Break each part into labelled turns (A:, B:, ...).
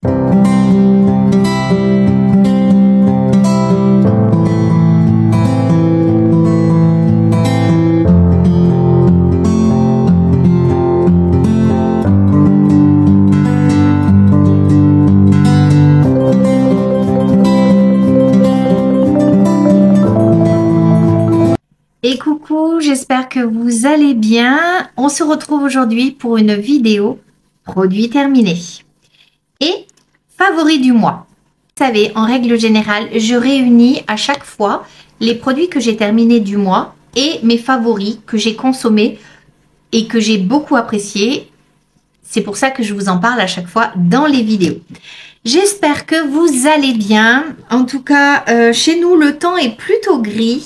A: Et coucou, j'espère que vous allez bien. On se retrouve aujourd'hui pour une vidéo produit terminé et favoris du mois. Vous savez, en règle générale, je réunis à chaque fois les produits que j'ai terminés du mois et mes favoris que j'ai consommés et que j'ai beaucoup appréciés. C'est pour ça que je vous en parle à chaque fois dans les vidéos. J'espère que vous allez bien. En tout cas, chez nous, le temps est plutôt gris.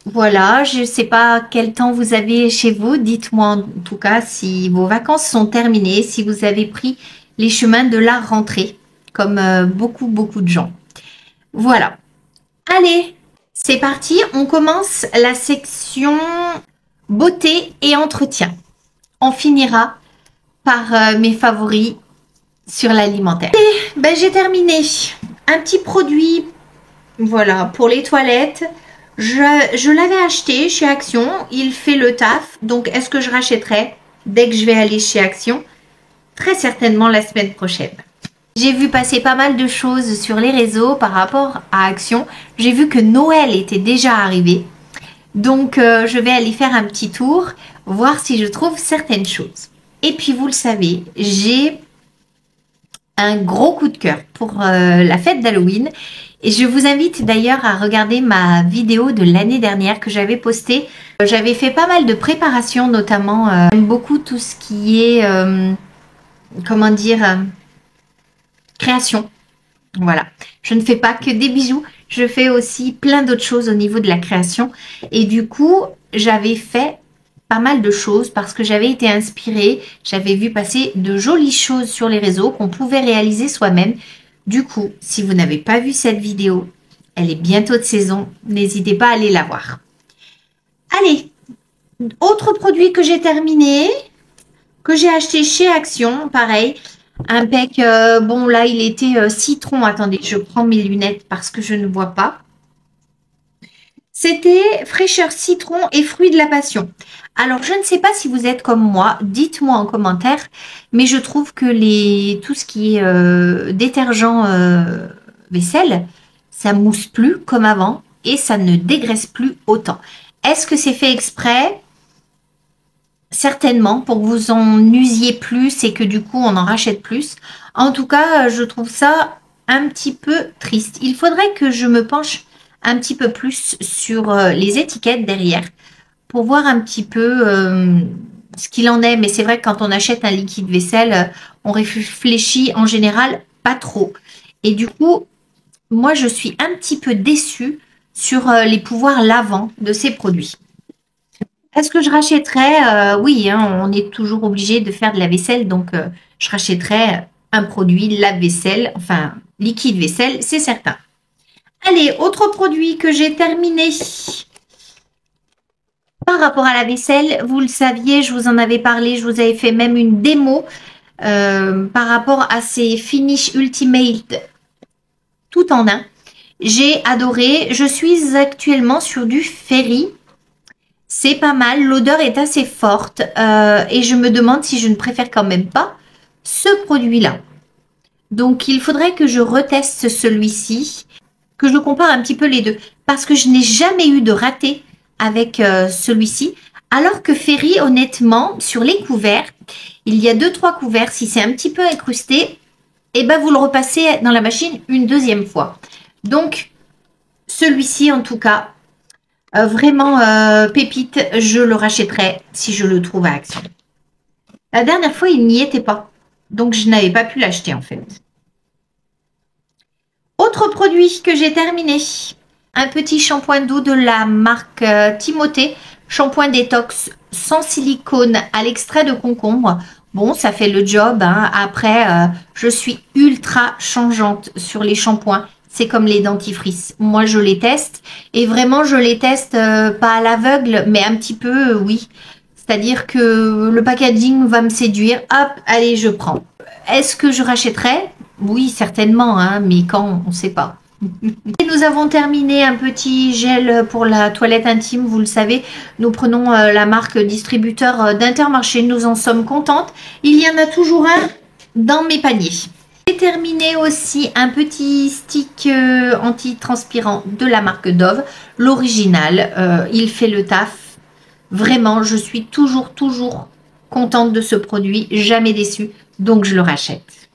A: Voilà, je ne sais pas quel temps vous avez chez vous. Dites-moi en tout cas si vos vacances sont terminées, si vous avez pris les chemins de la rentrée, comme beaucoup de gens. Voilà. Allez, c'est parti. On commence la section beauté et entretien. On finira par mes favoris sur l'alimentaire. Et ben, j'ai terminé. Un petit produit, voilà, pour les toilettes. Je l'avais acheté chez Action, il fait le taf, donc est-ce que je rachèterai dès que je vais aller chez Action? Très certainement la semaine prochaine. J'ai vu passer pas mal de choses sur les réseaux par rapport à Action. J'ai vu que Noël était déjà arrivé, donc je vais aller faire un petit tour, voir si je trouve certaines choses. Et puis vous le savez, j'ai un gros coup de cœur pour la fête d'Halloween. Et je vous invite d'ailleurs à regarder ma vidéo de l'année dernière que j'avais postée. J'avais fait pas mal de préparations, notamment. J'aime beaucoup tout ce qui est, comment dire, création. Voilà. Je ne fais pas que des bijoux. Je fais aussi plein d'autres choses au niveau de la création. Et du coup, j'avais fait pas mal de choses parce que j'avais été inspirée. J'avais vu passer de jolies choses sur les réseaux qu'on pouvait réaliser soi-même. Du coup, si vous n'avez pas vu cette vidéo, elle est bientôt de saison. N'hésitez pas à aller la voir. Allez, autre produit que j'ai terminé, que j'ai acheté chez Action, pareil. Un pack, bon là il était citron. Attendez, je prends mes lunettes parce que je ne vois pas. C'était fraîcheur citron et fruits de la passion. Alors, je ne sais pas si vous êtes comme moi, dites-moi en commentaire, mais je trouve que tout ce qui est détergent vaisselle, ça mousse plus comme avant et ça ne dégraisse plus autant. Est-ce que c'est fait exprès? Certainement, pour que vous en usiez plus et que du coup, on en rachète plus. En tout cas, je trouve ça un petit peu triste. Il faudrait que je me penche un petit peu plus sur les étiquettes derrière pour voir un petit peu ce qu'il en est. Mais c'est vrai que quand on achète un liquide vaisselle, on réfléchit en général pas trop. Et du coup, moi, je suis un petit peu déçue sur les pouvoirs lavants de ces produits. Est-ce que je rachèterais? Oui, hein, on est toujours obligé de faire de la vaisselle, donc je rachèterais un produit lave-vaisselle, enfin liquide vaisselle, c'est certain. Allez, autre produit que j'ai terminé. Par rapport à la vaisselle, vous le saviez, je vous en avais parlé, je vous avais fait même une démo par rapport à ces Finish Ultimate tout en un. J'ai adoré. Je suis actuellement sur du Fairy. C'est pas mal, l'odeur est assez forte et je me demande si je ne préfère quand même pas ce produit-là. Donc, il faudrait que je reteste celui-ci, que je compare un petit peu les deux parce que je n'ai jamais eu de raté avec celui-ci. Alors que Fairy, honnêtement, sur les couverts, il y a 2-3 couverts. Si c'est un petit peu incrusté, et ben vous le repassez dans la machine une deuxième fois. Donc, celui-ci, en tout cas, vraiment pépite, je le rachèterai si je le trouve à Action. La dernière fois, il n'y était pas. Donc, je n'avais pas pu l'acheter en fait. Autre produit que j'ai terminé. Un petit shampoing d'eau de la marque Timothée. Shampoing détox sans silicone à l'extrait de concombre. Bon, ça fait le job. Hein. Après, je suis ultra changeante sur les shampoings. C'est comme les dentifrices. Moi, je les teste. Et vraiment, je les teste pas à l'aveugle, mais un petit peu, oui. C'est-à-dire que le packaging va me séduire. Hop, allez, je prends. Est-ce que je rachèterai? Oui, certainement, hein, mais quand, on ne sait pas. Et nous avons terminé un petit gel pour la toilette intime. Vous le savez, nous prenons la marque distributeur d'Intermarché. Nous en sommes contentes. Il y en a toujours un dans mes paniers. J'ai terminé aussi un petit stick anti-transpirant de la marque Dove, l'original. Il fait le taf. Vraiment, je suis toujours contente de ce produit, jamais déçue, donc je le rachète.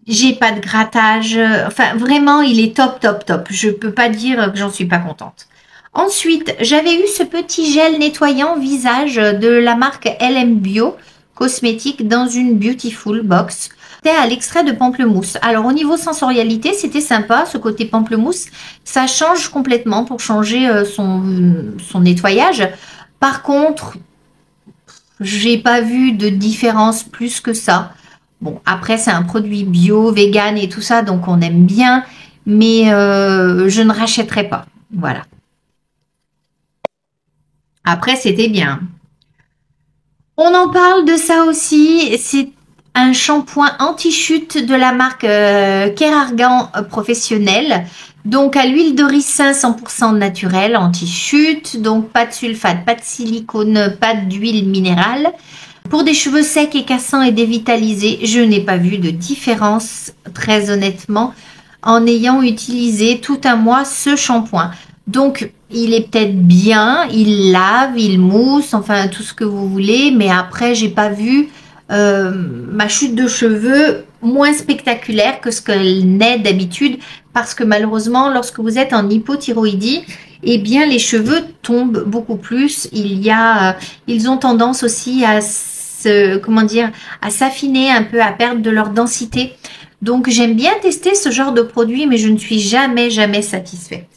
A: J'ai pas de grattage, enfin vraiment, il est top. Je peux pas dire que j'en suis pas contente. Ensuite, j'avais eu ce petit gel nettoyant visage de la marque LM Bio Cosmétique dans une Beautiful Box. C'était à l'extrait de pamplemousse. Alors au niveau sensorialité, c'était sympa, ce côté pamplemousse. Ça change complètement pour changer son nettoyage. Par contre, j'ai pas vu de différence plus que ça. Bon, après, c'est un produit bio, vegan et tout ça, donc on aime bien. Mais je ne rachèterai pas. Voilà. Après, c'était bien. On en parle de ça aussi. C'est un shampoing anti-chute de la marque Kérargan Professionnel. Donc à l'huile de ricin 100% naturelle, anti-chute. Donc pas de sulfate, pas de silicone, pas d'huile minérale. Pour des cheveux secs et cassants et dévitalisés, je n'ai pas vu de différence, très honnêtement, en ayant utilisé tout un mois ce shampoing. Donc, il est peut-être bien, il lave, il mousse, enfin tout ce que vous voulez, mais après, j'ai pas vu ma chute de cheveux moins spectaculaire que ce qu'elle n'est d'habitude, parce que malheureusement, lorsque vous êtes en hypothyroïdie, eh bien, les cheveux tombent beaucoup plus. Ils ont tendance aussi à comment dire, à s'affiner un peu, à perdre de leur densité. Donc, j'aime bien tester ce genre de produit, mais je ne suis jamais satisfaite.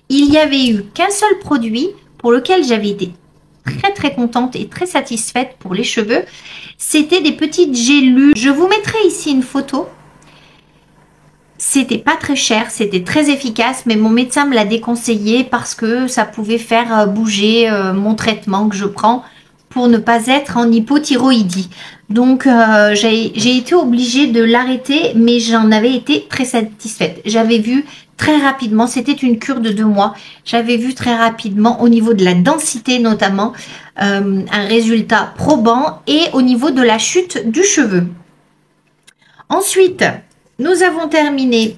A: Il n'y avait eu qu'un seul produit pour lequel j'avais été très contente et très satisfaite pour les cheveux. C'était des petites gélules. Je vous mettrai ici une photo. C'était pas très cher, c'était très efficace, mais mon médecin me l'a déconseillé parce que ça pouvait faire bouger mon traitement que je prends pour ne pas être en hypothyroïdie. Donc j'ai été obligée de l'arrêter, mais j'en avais été très satisfaite. J'avais vu très rapidement, c'était une cure de 2 mois, j'avais vu très rapidement au niveau de la densité notamment, un résultat probant et au niveau de la chute du cheveu. Ensuite, nous avons terminé.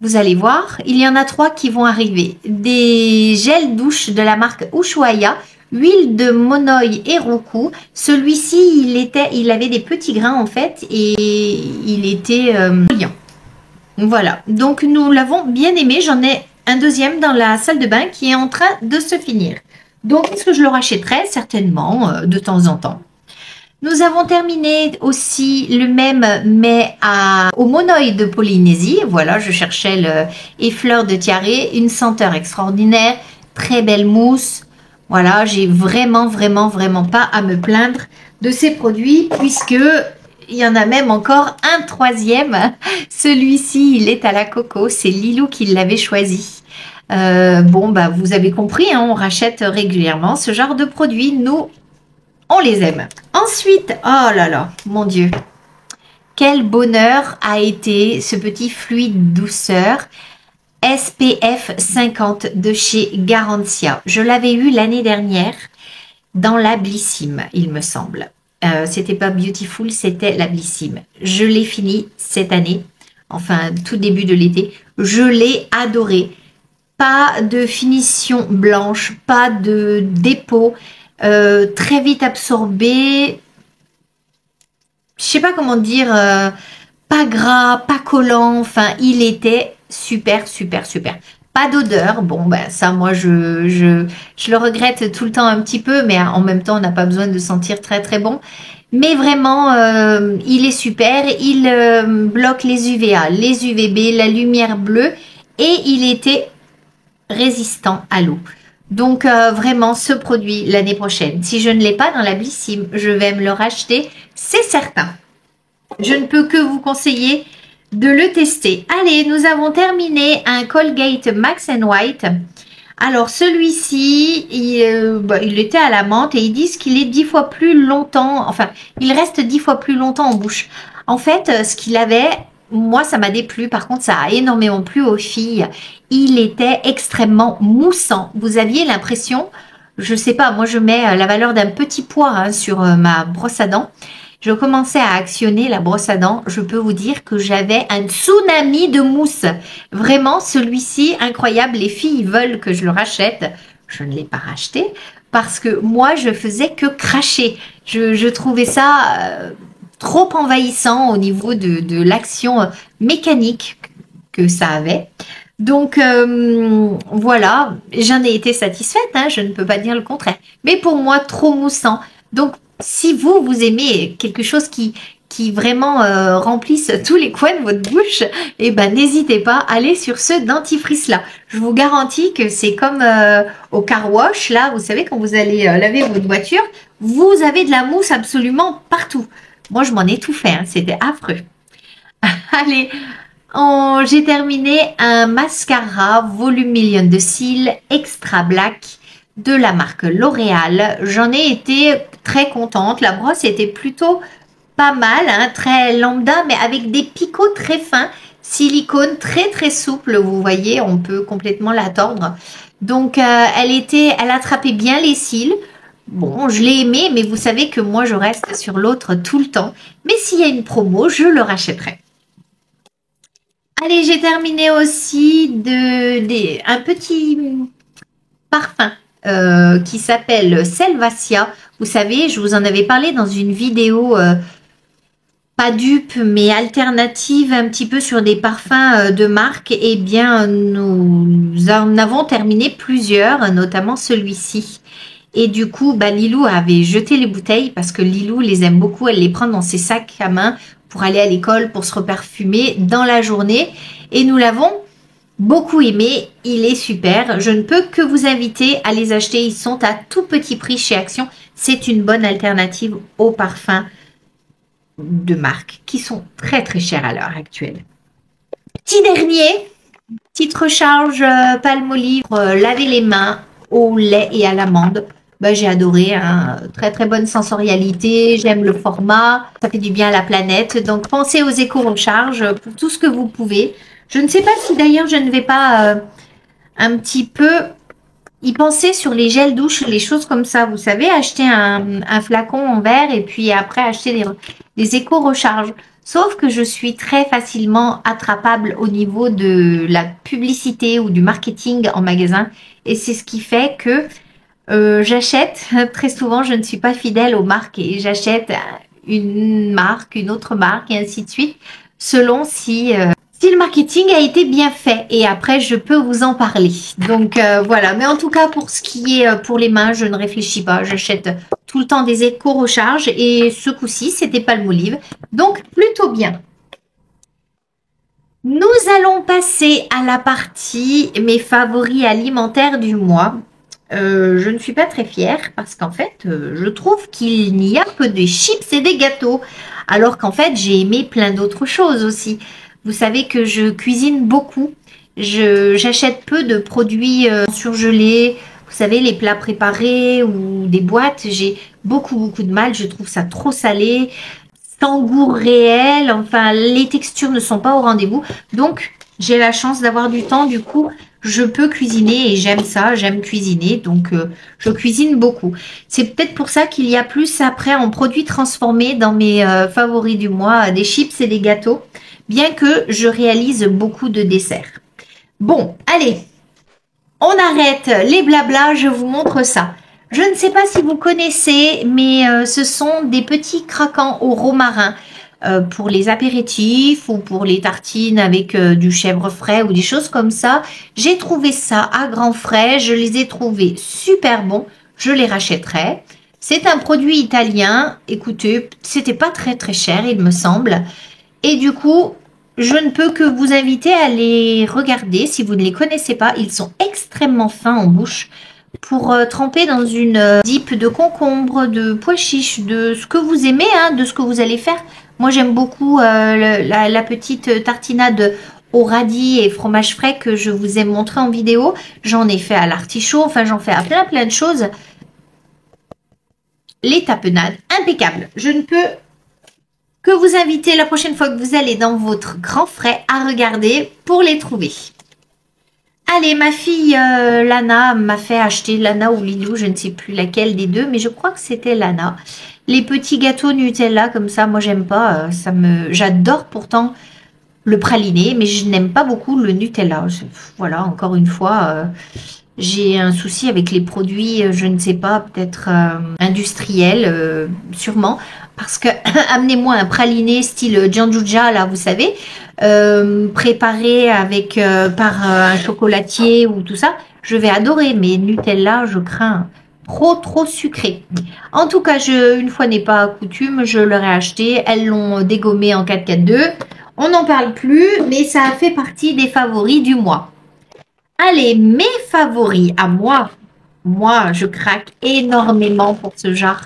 A: Vous allez voir, il y en a 3 qui vont arriver. Des gels douche de la marque Ushuaïa, huile de monoï et roku. Celui-ci, il avait des petits grains en fait et il était brillant. Voilà, donc nous l'avons bien aimé. J'en ai un deuxième dans la salle de bain qui est en train de se finir. Donc, est-ce que je le rachèterai? Certainement, de temps en temps. Nous avons terminé aussi le même, mais au monoï de Polynésie. Voilà, je cherchais le effleur de tiare, une senteur extraordinaire, très belle mousse. Voilà, j'ai vraiment pas à me plaindre de ces produits puisque il y en a même encore un troisième. Celui-ci, il est à la coco. C'est Lilou qui l'avait choisi. Bon, bah, vous avez compris, hein, on rachète régulièrement ce genre de produits. Nous, on les aime. Ensuite, oh là là, mon Dieu. Quel bonheur a été ce petit fluide douceur SPF 50 de chez Garantia. Je l'avais eu l'année dernière dans la Blissim, il me semble. C'était pas Beautiful, c'était la Blissim. Je l'ai fini cette année, enfin tout début de l'été. Je l'ai adoré. Pas de finition blanche, pas de dépôt, très vite absorbé. Je sais pas comment dire, pas gras, pas collant. Enfin, il était super. Pas d'odeur. Bon, ben ça, moi, je le regrette tout le temps un petit peu, mais en même temps, on n'a pas besoin de sentir très bon. Mais vraiment, il est super. Il bloque les UVA, les UVB, la lumière bleue, et il était résistant à l'eau. Donc vraiment ce produit l'année prochaine, si je ne l'ai pas dans la Blissim, je vais me le racheter, c'est certain. Je ne peux que vous conseiller de le tester. Allez, nous avons terminé un Colgate Max & White. Alors celui-ci, il était à la menthe et ils disent qu'il est 10 fois plus longtemps, enfin, il reste 10 fois plus longtemps en bouche. En fait, ce qu'il avait, moi ça m'a déplu, par contre ça a énormément plu aux filles. Il était extrêmement moussant. Vous aviez l'impression, je sais pas, moi je mets la valeur d'un petit pois hein, sur ma brosse à dents. Je commençais à actionner la brosse à dents. Je peux vous dire que j'avais un tsunami de mousse. Vraiment, celui-ci, incroyable. Les filles veulent que je le rachète. Je ne l'ai pas racheté parce que moi, je faisais que cracher. Je trouvais ça trop envahissant au niveau de l'action mécanique que ça avait. Donc voilà, j'en ai été satisfaite, hein, je ne peux pas dire le contraire. Mais pour moi, trop moussant. Donc si vous aimez quelque chose qui vraiment remplisse tous les coins de votre bouche, eh ben n'hésitez pas, allez sur ce dentifrice là. Je vous garantis que c'est comme au car wash là, vous savez quand vous allez laver votre voiture, vous avez de la mousse absolument partout. Moi je m'en ai tout fait, hein, c'était affreux. Allez, j'ai terminé un mascara volume million de cils extra black de la marque L'Oréal. J'en ai été très contente. La brosse était plutôt pas mal, hein, très lambda, mais avec des picots très fins, silicone très très souple. Vous voyez, on peut complètement la tordre. Donc, elle attrapait bien les cils. Bon, je l'ai aimé, mais vous savez que moi, je reste sur l'autre tout le temps. Mais s'il y a une promo, je le rachèterai. Allez, j'ai terminé aussi un petit parfum qui s'appelle Selvacia. Vous savez, je vous en avais parlé dans une vidéo pas dupe, mais alternative un petit peu sur des parfums de marque. Eh bien, nous en avons terminé plusieurs, notamment celui-ci. Et du coup, bah, Lilou avait jeté les bouteilles parce que Lilou les aime beaucoup. Elle les prend dans ses sacs à main pour aller à l'école, pour se reparfumer dans la journée. Et nous l'avons beaucoup aimé. Il est super. Je ne peux que vous inviter à les acheter. Ils sont à tout petit prix chez Action. C'est une bonne alternative aux parfums de marque qui sont très très chers à l'heure actuelle. Petit dernier, petite recharge Palmolive, laver les mains au lait et à l'amande. Ben, j'ai adoré, hein. Très très bonne sensorialité, j'aime le format, ça fait du bien à la planète. Donc pensez aux éco-recharges pour tout ce que vous pouvez. Je ne sais pas si d'ailleurs je ne vais pas un petit peu y penser sur les gels douche, les choses comme ça. Vous savez, acheter un flacon en verre et puis après acheter des éco-recharges. Sauf que je suis très facilement attrapable au niveau de la publicité ou du marketing en magasin. Et c'est ce qui fait que j'achète, très souvent je ne suis pas fidèle aux marques et j'achète une marque, une autre marque et ainsi de suite, selon si le marketing a été bien fait. Et après je peux vous en parler. Donc voilà, mais en tout cas pour ce qui est pour les mains, je ne réfléchis pas, j'achète tout le temps des éco-recharges et ce coup-ci c'était Palmolive, donc plutôt bien. Nous allons passer à la partie mes favoris alimentaires du mois. Je ne suis pas très fière parce qu'en fait, je trouve qu'il n'y a que des chips et des gâteaux. Alors qu'en fait, j'ai aimé plein d'autres choses aussi. Vous savez que je cuisine beaucoup. J'achète peu de produits surgelés. Vous savez, les plats préparés ou des boîtes, j'ai beaucoup de mal. Je trouve ça trop salé, sans goût réel. Enfin, les textures ne sont pas au rendez-vous. Donc, j'ai la chance d'avoir du temps. Du coup, je peux cuisiner et j'aime ça, j'aime cuisiner, donc je cuisine beaucoup. C'est peut-être pour ça qu'il y a plus après en produits transformés dans mes favoris du mois, des chips et des gâteaux, bien que je réalise beaucoup de desserts. Bon, allez, on arrête les blablas, je vous montre ça. Je ne sais pas si vous connaissez, mais ce sont des petits craquants au romarin. Pour les apéritifs ou pour les tartines avec du chèvre frais ou des choses comme ça. J'ai trouvé ça à grands frais, je les ai trouvés super bons, je les rachèterai. C'est un produit italien, écoutez, c'était pas très cher il me semble. Et du coup, je ne peux que vous inviter à les regarder si vous ne les connaissez pas. Ils sont extrêmement fins en bouche. Pour tremper dans une dip de concombre, de pois chiches, de ce que vous aimez, hein, de ce que vous allez faire. Moi, j'aime beaucoup la petite tartinade au radis et fromage frais que je vous ai montré en vidéo. J'en ai fait à l'artichaut, enfin j'en fais à plein de choses. Les tapenades, impeccables. Je ne peux que vous inviter la prochaine fois que vous allez dans votre grand frais à regarder pour les trouver. Allez, ma fille Lana m'a fait acheter, Lana ou Lilou, je ne sais plus laquelle des deux, mais je crois que c'était Lana. Les petits gâteaux Nutella comme ça, moi j'aime pas, j'adore pourtant le praliné, mais je n'aime pas beaucoup le Nutella. Voilà, encore une fois, j'ai un souci avec les produits, je ne sais pas, peut-être industriels, sûrement, parce que amenez-moi un praliné style Gianduja, là, vous savez, préparé avec par un chocolatier ou tout ça, je vais adorer, mais Nutella, je crains trop sucré. En tout cas, une fois n'est pas coutume, je leur ai acheté, elles l'ont dégommé en 442, on n'en parle plus, mais ça a fait partie des favoris du mois. Allez, mes favoris à moi, je craque énormément pour ce genre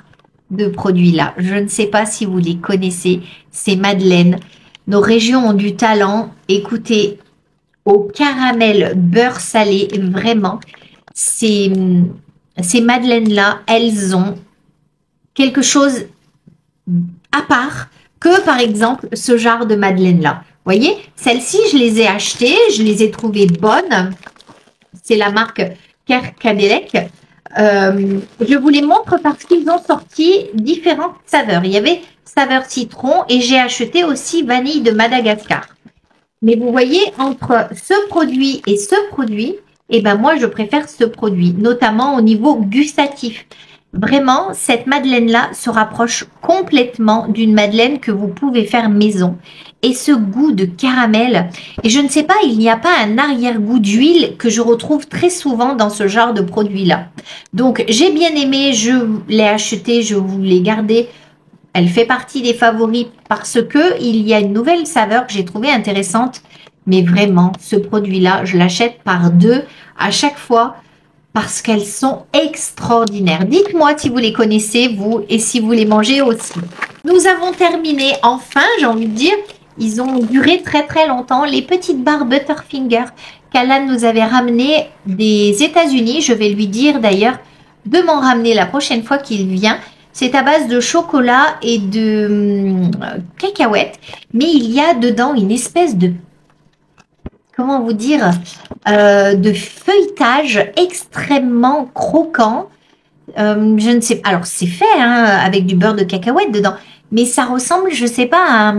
A: de produits-là. Je ne sais pas si vous les connaissez, c'est Madeleine. Nos régions ont du talent. Écoutez, au caramel beurre salé, vraiment, ces madeleines-là, elles ont quelque chose à part que, par exemple, ce genre de madeleine-là. Vous voyez, celles-ci, je les ai achetées, je les ai trouvées bonnes. C'est la marque Kerkadelec. Je vous les montre parce qu'ils ont sorti différentes saveurs. Il y avait saveur citron et j'ai acheté aussi vanille de Madagascar. Mais vous voyez, entre ce produit et ce produit, eh ben moi, je préfère ce produit, notamment au niveau gustatif. Vraiment, cette madeleine-là se rapproche complètement d'une madeleine que vous pouvez faire maison. Et ce goût de caramel, et je ne sais pas, il n'y a pas un arrière-goût d'huile que je retrouve très souvent dans ce genre de produit-là. Donc, j'ai bien aimé, je l'ai acheté, je vous l'ai gardé. Elle fait partie des favoris parce que il y a une nouvelle saveur que j'ai trouvée intéressante. Mais vraiment, ce produit-là, je l'achète par deux à chaque fois parce qu'elles sont extraordinaires. Dites-moi si vous les connaissez, vous, et si vous les mangez aussi. Nous avons terminé, enfin, j'ai envie de dire, ils ont duré très longtemps, les petites barres Butterfinger qu'Alan nous avait ramenées des États-Unis. Je vais lui dire d'ailleurs de m'en ramener la prochaine fois qu'il vient. C'est à base de chocolat et de cacahuètes, mais il y a dedans une espèce de, comment vous dire, de feuilletage extrêmement croquant. Je ne sais pas, alors c'est fait avec du beurre de cacahuète dedans, mais ça ressemble, je ne sais pas, à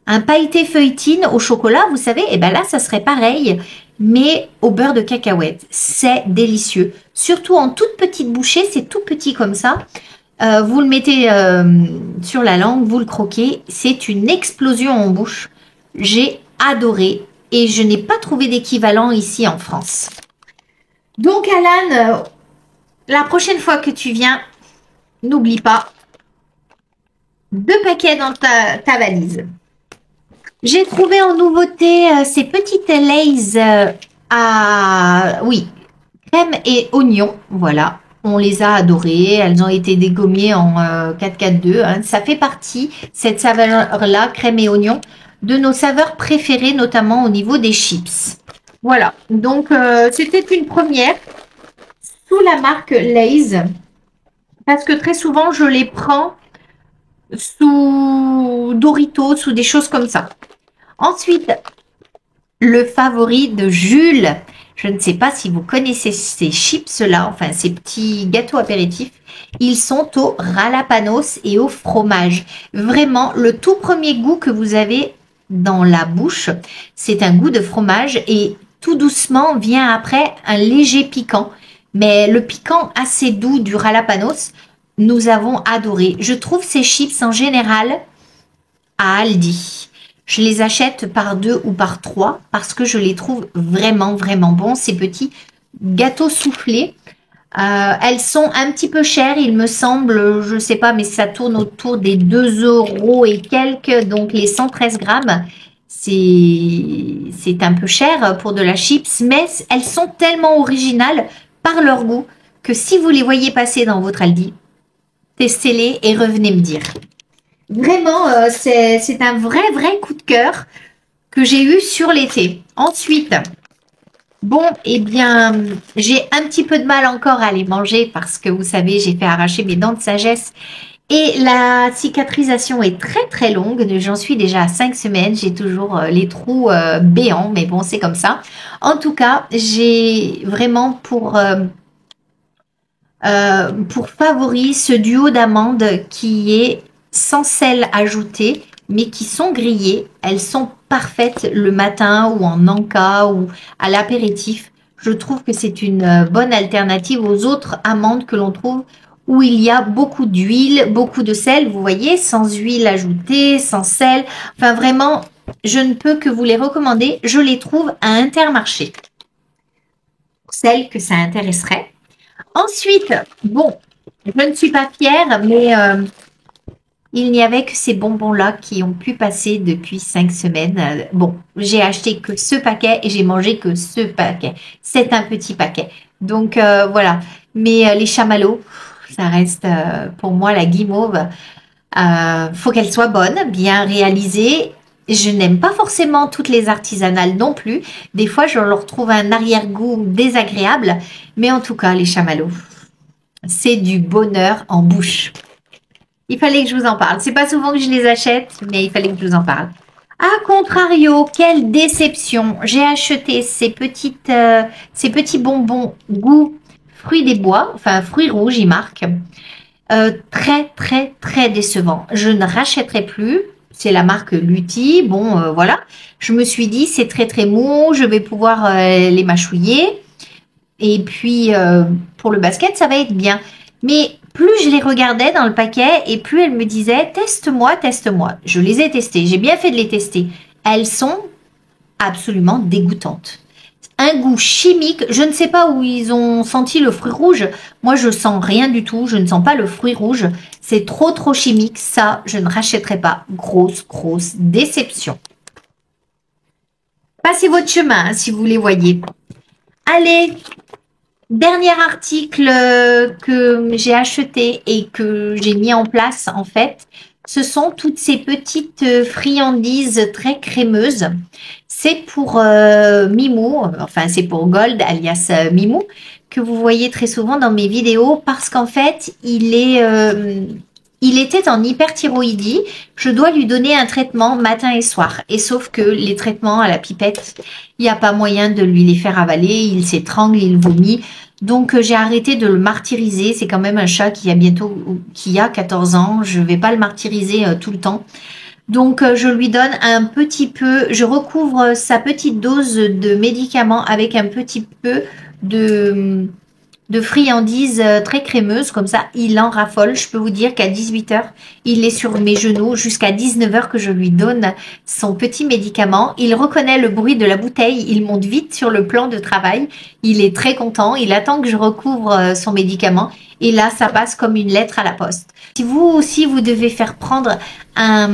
A: un pailleté feuilletine au chocolat, vous savez, et bien là, ça serait pareil, mais au beurre de cacahuète. C'est délicieux, surtout en toute petite bouchée, c'est tout petit comme ça. Vous le mettez sur la langue, vous le croquez, c'est une explosion en bouche. J'ai adoré et je n'ai pas trouvé d'équivalent ici en France. Donc Alan, la prochaine fois que tu viens, n'oublie pas 2 paquets dans ta valise. J'ai trouvé en nouveauté ces petites Lay's oui, crème et oignon, voilà. On les a adorées, elles ont été dégommées en 442. Ça fait partie, cette saveur-là, crème et oignon, de nos saveurs préférées, notamment au niveau des chips. Voilà, donc c'était une première sous la marque Lay's, parce que très souvent, je les prends sous Doritos, ou des choses comme ça. Ensuite, le favori de Jules. Je ne sais pas si vous connaissez ces chips-là, enfin ces petits gâteaux apéritifs. Ils sont au jalapenos et au fromage. Vraiment, le tout premier goût que vous avez dans la bouche, c'est un goût de fromage et tout doucement vient après un léger piquant. Mais le piquant assez doux du jalapenos, nous avons adoré. Je trouve ces chips en général à Aldi. Je les achète par 2 ou par 3 parce que je les trouve vraiment bons, ces petits gâteaux soufflés. Elles sont un petit peu chères, il me semble, je ne sais pas, mais ça tourne autour des 2 € et quelques, donc les 113 grammes. C'est un peu cher pour de la chips, mais elles sont tellement originales par leur goût que si vous les voyez passer dans votre Aldi, testez-les et revenez me dire. Vraiment, c'est un vrai coup de cœur. que j'ai eu sur l'été. Ensuite, bon, eh bien, j'ai un petit peu de mal encore à les manger parce que vous savez, j'ai fait arracher mes dents de sagesse et la cicatrisation est très très longue. J'en suis déjà à 5 semaines. J'ai toujours les trous béants, mais bon, c'est comme ça. En tout cas, j'ai vraiment pour favori ce duo d'amandes qui est sans sel ajouté, mais qui sont grillées. Elles sont parfaites le matin ou en encas ou à l'apéritif. Je trouve que c'est une bonne alternative aux autres amandes que l'on trouve où il y a beaucoup d'huile, beaucoup de sel. Vous voyez, sans huile ajoutée, sans sel. Enfin, vraiment, je ne peux que vous les recommander. Je les trouve à Intermarché. Pour celles que ça intéresserait. Ensuite, bon, je ne suis pas fière, mais il n'y avait que ces bonbons-là qui ont pu passer depuis 5 semaines. Bon, j'ai acheté que ce paquet et j'ai mangé que ce paquet. C'est un petit paquet. Donc voilà. Mais les chamallows, ça reste pour moi la guimauve. Faut qu'elle soit bonne, bien réalisée. Je n'aime pas forcément toutes les artisanales non plus. Des fois, je leur trouve un arrière-goût désagréable. Mais en tout cas, les chamallows, c'est du bonheur en bouche. Il fallait que je vous en parle. C'est pas souvent que je les achète, mais il fallait que je vous en parle. A contrario, quelle déception. J'ai acheté ces petits bonbons goût fruits des bois, enfin fruits rouges, ils marquent. Très, très, très décevant. Je ne rachèterai plus. C'est la marque Lutti. Bon, voilà. Je me suis dit, c'est très, très mou. Je vais pouvoir les mâchouiller. Et puis, pour le basket, ça va être bien. Mais plus je les regardais dans le paquet et plus elle me disait, teste-moi, teste-moi. Je les ai testés. J'ai bien fait de les tester. Elles sont absolument dégoûtantes. Un goût chimique. Je ne sais pas où ils ont senti le fruit rouge. Moi, je sens rien du tout. Je ne sens pas le fruit rouge. C'est trop, trop chimique. Ça, je ne rachèterai pas. Grosse, grosse déception. Passez votre chemin hein, si vous les voyez. Allez, dernier article que j'ai acheté et que j'ai mis en place en fait, ce sont toutes ces petites friandises très crémeuses. C'est pour Mimou, enfin c'est pour Gold alias Mimou, que vous voyez très souvent dans mes vidéos parce qu'en fait il était en hyperthyroïdie. Je dois lui donner un traitement matin et soir. Et sauf que les traitements à la pipette, il n'y a pas moyen de lui les faire avaler. Il s'étrangle, il vomit. Donc j'ai arrêté de le martyriser. C'est quand même un chat qui a 14 ans. Je ne vais pas le martyriser tout le temps. Donc je lui donne un petit peu, je recouvre sa petite dose de médicaments avec un petit peu de friandises très crémeuses, comme ça il en raffole. Je peux vous dire qu'à 18h, il est sur mes genoux jusqu'à 19h que je lui donne son petit médicament. Il reconnaît le bruit de la bouteille, il monte vite sur le plan de travail, il est très content, il attend que je recouvre son médicament et là ça passe comme une lettre à la poste. Si vous aussi vous devez faire prendre un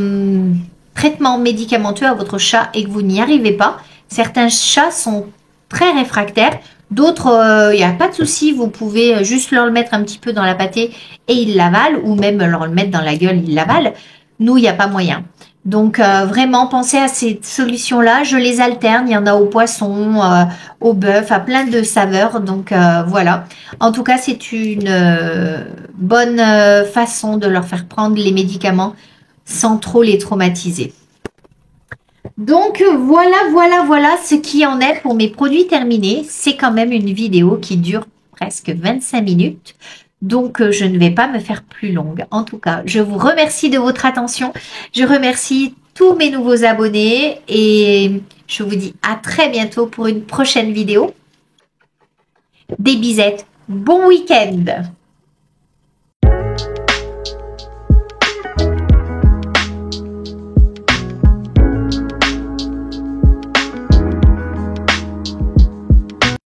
A: traitement médicamenteux à votre chat et que vous n'y arrivez pas, certains chats sont très réfractaires. D'autres, il n'y a pas de souci, vous pouvez juste leur le mettre un petit peu dans la pâtée et ils l'avalent, ou même leur le mettre dans la gueule, ils l'avalent. Nous, il n'y a pas moyen. Donc, vraiment, pensez à ces solutions-là. Je les alterne, il y en a au poisson, au bœuf, à plein de saveurs. Donc, voilà. En tout cas, c'est une bonne façon de leur faire prendre les médicaments sans trop les traumatiser. Donc voilà ce qui en est pour mes produits terminés. C'est quand même une vidéo qui dure presque 25 minutes. Donc je ne vais pas me faire plus longue. En tout cas, je vous remercie de votre attention. Je remercie tous mes nouveaux abonnés et je vous dis à très bientôt pour une prochaine vidéo. Des bisettes. Bon week-end!